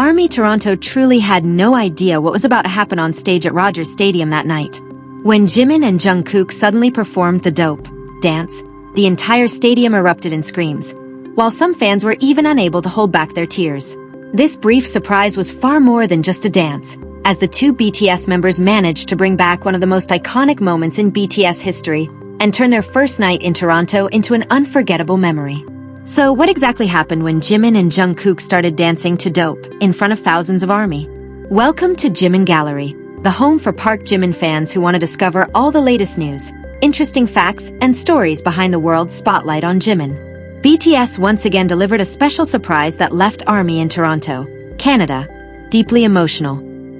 ARMY Toronto truly had no idea what was about to happen on stage at Rogers Stadium that night. When Jimin and Jungkook suddenly performed the dope dance, the entire stadium erupted in screams, while some fans were even unable to hold back their tears. This brief surprise was far more than just a dance, as the two BTS members managed to bring back one of the most iconic moments in BTS history and turn their first night in Toronto into an unforgettable memory. So what exactly happened when Jimin and Jungkook started dancing to dope in front of thousands of ARMY? Welcome to Jimin Gallery, the home for Park Jimin fans who want to discover all the latest news, interesting facts, and stories behind the world's spotlight on Jimin. BTS once again delivered a special surprise that left ARMY in Toronto, Canada, deeply emotional.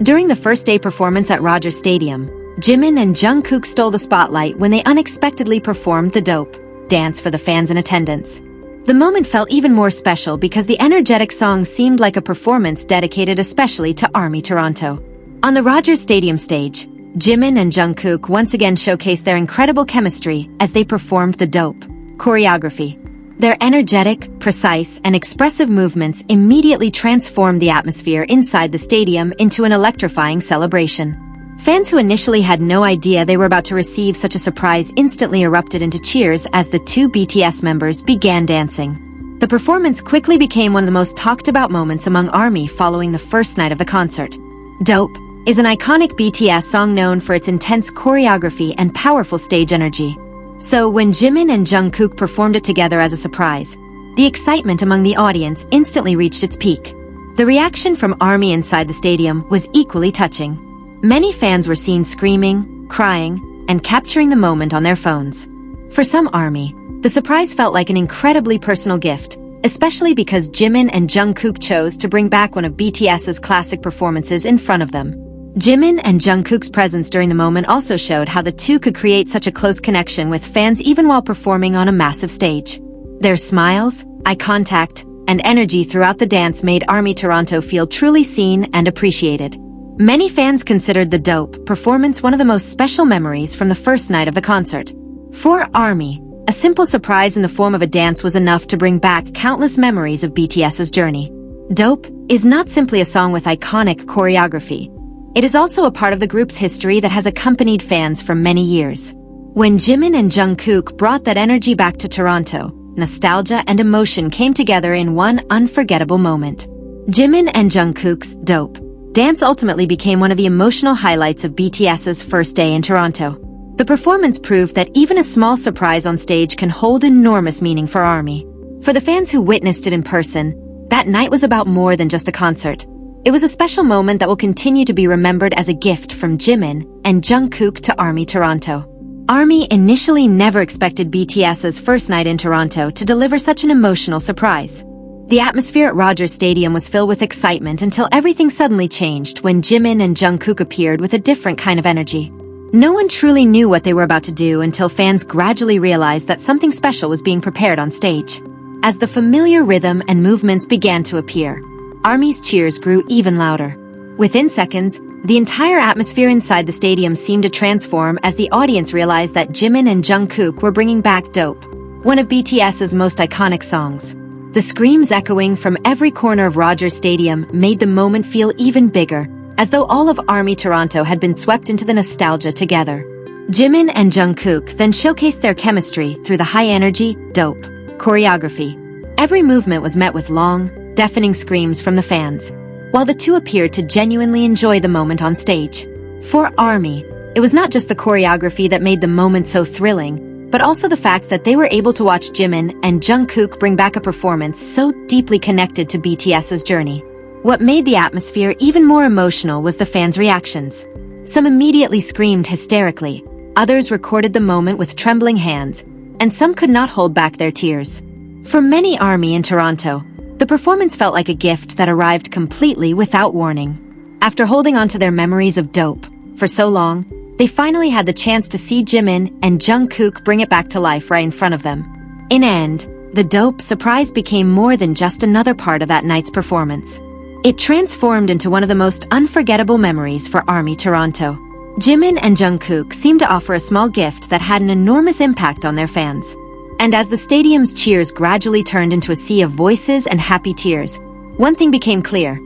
During the first day performance at Rogers Stadium, Jimin and Jungkook stole the spotlight when they unexpectedly performed the dope dance for the fans in attendance. The moment felt even more special because the energetic song seemed like a performance dedicated especially to ARMY Toronto. On the Rogers Stadium stage, Jimin and Jungkook once again showcased their incredible chemistry as they performed the dope choreography. Their energetic, precise, and expressive movements immediately transformed the atmosphere inside the stadium into an electrifying celebration. Fans who initially had no idea they were about to receive such a surprise instantly erupted into cheers as the two BTS members began dancing. The performance quickly became one of the most talked about moments among ARMY following the first night of the concert. Dope is an iconic BTS song known for its intense choreography and powerful stage energy. So when Jimin and Jungkook performed it together as a surprise, the excitement among the audience instantly reached its peak. The reaction from ARMY inside the stadium was equally touching. Many fans were seen screaming, crying, and capturing the moment on their phones. For some ARMY, the surprise felt like an incredibly personal gift, especially because Jimin and Jungkook chose to bring back one of BTS's classic performances in front of them. Jimin and Jungkook's presence during the moment also showed how the two could create such a close connection with fans even while performing on a massive stage. Their smiles, eye contact, and energy throughout the dance made ARMY Toronto feel truly seen and appreciated. Many fans considered the dope performance one of the most special memories from the first night of the concert. For ARMY, a simple surprise in the form of a dance was enough to bring back countless memories of BTS's journey. Dope is not simply a song with iconic choreography. It is also a part of the group's history that has accompanied fans for many years. When Jimin and Jungkook brought that energy back to Toronto, nostalgia and emotion came together in one unforgettable moment. Jimin and Jungkook's dope dance ultimately became one of the emotional highlights of BTS's first day in Toronto. The performance proved that even a small surprise on stage can hold enormous meaning for ARMY. For the fans who witnessed it in person, that night was about more than just a concert. It was a special moment that will continue to be remembered as a gift from Jimin and Jungkook to ARMY Toronto. ARMY initially never expected BTS's first night in Toronto to deliver such an emotional surprise. The atmosphere at Rogers Stadium was filled with excitement until everything suddenly changed when Jimin and Jungkook appeared with a different kind of energy. No one truly knew what they were about to do until fans gradually realized that something special was being prepared on stage. As the familiar rhythm and movements began to appear, ARMY's cheers grew even louder. Within seconds, the entire atmosphere inside the stadium seemed to transform as the audience realized that Jimin and Jungkook were bringing back Dope, one of BTS's most iconic songs. The screams echoing from every corner of Rogers Stadium made the moment feel even bigger, as though all of ARMY Toronto had been swept into the nostalgia together. Jimin and Jungkook then showcased their chemistry through the high-energy, dope choreography. Every movement was met with long, deafening screams from the fans, while the two appeared to genuinely enjoy the moment on stage. For ARMY, it was not just the choreography that made the moment so thrilling, but also the fact that they were able to watch Jimin and Jungkook bring back a performance so deeply connected to BTS's journey. What made the atmosphere even more emotional was the fans' reactions. Some immediately screamed hysterically, others recorded the moment with trembling hands, and some could not hold back their tears. For many ARMY in Toronto, the performance felt like a gift that arrived completely without warning. After holding on to their memories of Dope for so long, they finally had the chance to see Jimin and Jungkook bring it back to life right in front of them. In the end, the Dope surprise became more than just another part of that night's performance. It transformed into one of the most unforgettable memories for ARMY Toronto. Jimin and Jungkook seemed to offer a small gift that had an enormous impact on their fans. And as the stadium's cheers gradually turned into a sea of voices and happy tears, one thing became clear.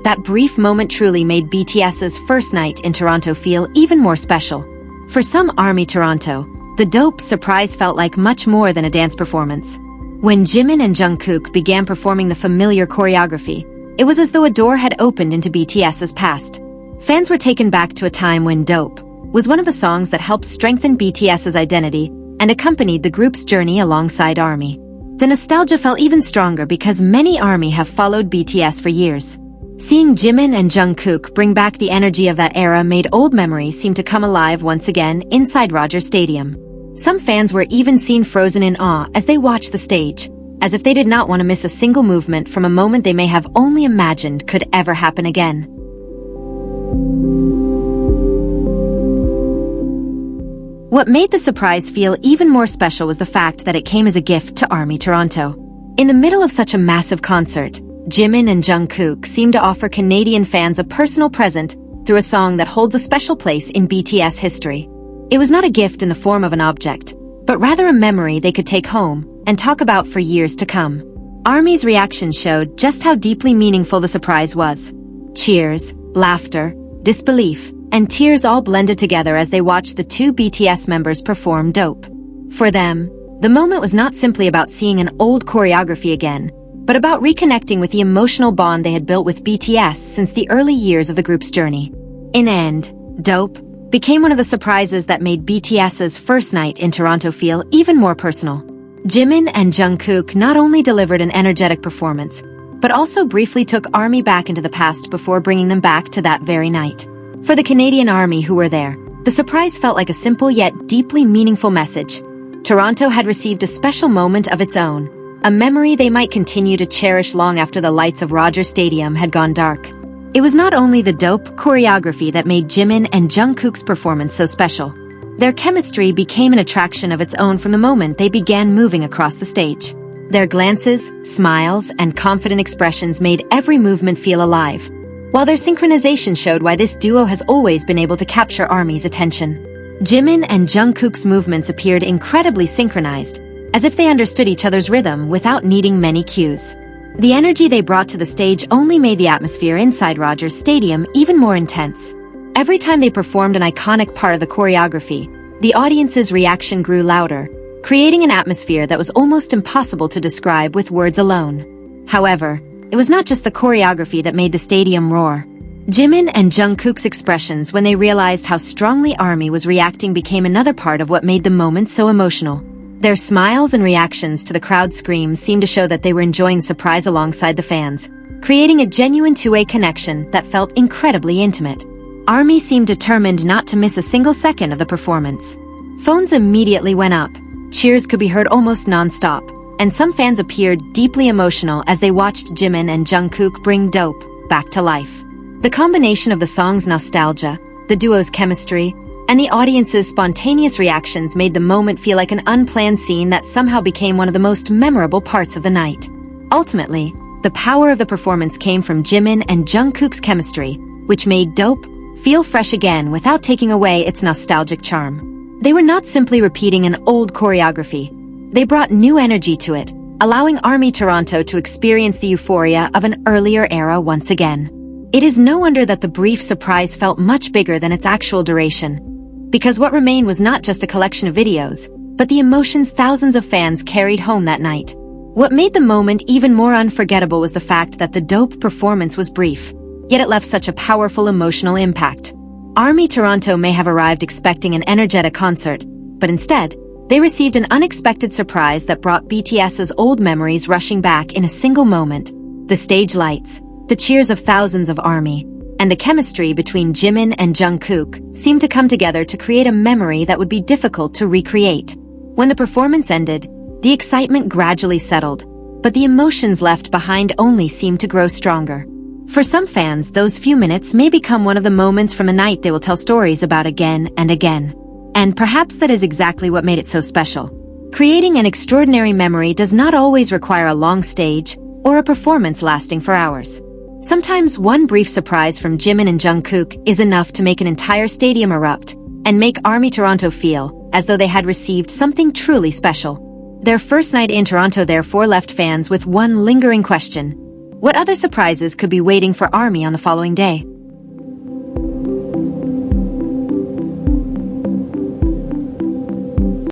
That brief moment truly made BTS's first night in Toronto feel even more special. For some ARMY Toronto, the dope surprise felt like much more than a dance performance. When Jimin and Jungkook began performing the familiar choreography, it was as though a door had opened into BTS's past. Fans were taken back to a time when Dope was one of the songs that helped strengthen BTS's identity and accompanied the group's journey alongside ARMY. The nostalgia felt even stronger because many ARMY have followed BTS for years. Seeing Jimin and Jungkook bring back the energy of that era made old memories seem to come alive once again inside Rogers Stadium. Some fans were even seen frozen in awe as they watched the stage, as if they did not want to miss a single movement from a moment they may have only imagined could ever happen again. What made the surprise feel even more special was the fact that it came as a gift to ARMY Toronto. In the middle of such a massive concert, Jimin and Jungkook seemed to offer Canadian fans a personal present through a song that holds a special place in BTS history. It was not a gift in the form of an object, but rather a memory they could take home and talk about for years to come. ARMY's reaction showed just how deeply meaningful the surprise was. Cheers, laughter, disbelief, and tears all blended together as they watched the two BTS members perform Dope. For them, the moment was not simply about seeing an old choreography again, but about reconnecting with the emotional bond they had built with BTS since the early years of the group's journey. In the end, Dope became one of the surprises that made BTS's first night in Toronto feel even more personal. Jimin and Jungkook not only delivered an energetic performance, but also briefly took ARMY back into the past before bringing them back to that very night. For the Canadian ARMY who were there, the surprise felt like a simple yet deeply meaningful message. Toronto had received a special moment of its own, a memory they might continue to cherish long after the lights of Rogers Stadium had gone dark. It was not only the Dope choreography that made Jimin and Jungkook's performance so special. Their chemistry became an attraction of its own from the moment they began moving across the stage. Their glances, smiles, and confident expressions made every movement feel alive, while their synchronization showed why this duo has always been able to capture ARMY's attention. Jimin and Jungkook's movements appeared incredibly synchronized, as if they understood each other's rhythm without needing many cues. The energy they brought to the stage only made the atmosphere inside Rogers Stadium even more intense. Every time they performed an iconic part of the choreography, the audience's reaction grew louder, creating an atmosphere that was almost impossible to describe with words alone. However, it was not just the choreography that made the stadium roar. Jimin and Jungkook's expressions when they realized how strongly ARMY was reacting became another part of what made the moment so emotional. Their smiles and reactions to the crowd's screams seemed to show that they were enjoying the surprise alongside the fans, creating a genuine two-way connection that felt incredibly intimate. ARMY seemed determined not to miss a single second of the performance. Phones immediately went up, cheers could be heard almost non-stop, and some fans appeared deeply emotional as they watched Jimin and Jungkook bring Dope back to life. The combination of the song's nostalgia, the duo's chemistry, and the audience's spontaneous reactions made the moment feel like an unplanned scene that somehow became one of the most memorable parts of the night. Ultimately, the power of the performance came from Jimin and Jungkook's chemistry, which made Dope feel fresh again without taking away its nostalgic charm. They were not simply repeating an old choreography. They brought new energy to it, allowing ARMY Toronto to experience the euphoria of an earlier era once again. It is no wonder that the brief surprise felt much bigger than its actual duration, because what remained was not just a collection of videos, but the emotions thousands of fans carried home that night. What made the moment even more unforgettable was the fact that the Dope performance was brief, yet it left such a powerful emotional impact. ARMY Toronto may have arrived expecting an energetic concert, but instead, they received an unexpected surprise that brought BTS's old memories rushing back in a single moment. The stage lights, the cheers of thousands of ARMY, and the chemistry between Jimin and Jungkook seemed to come together to create a memory that would be difficult to recreate. When the performance ended, the excitement gradually settled, but the emotions left behind only seemed to grow stronger. For some fans, those few minutes may become one of the moments from a night they will tell stories about again and again. And perhaps that is exactly what made it so special. Creating an extraordinary memory does not always require a long stage or a performance lasting for hours. Sometimes one brief surprise from Jimin and Jungkook is enough to make an entire stadium erupt and make ARMY Toronto feel as though they had received something truly special. Their first night in Toronto therefore left fans with one lingering question. What other surprises could be waiting for ARMY on the following day?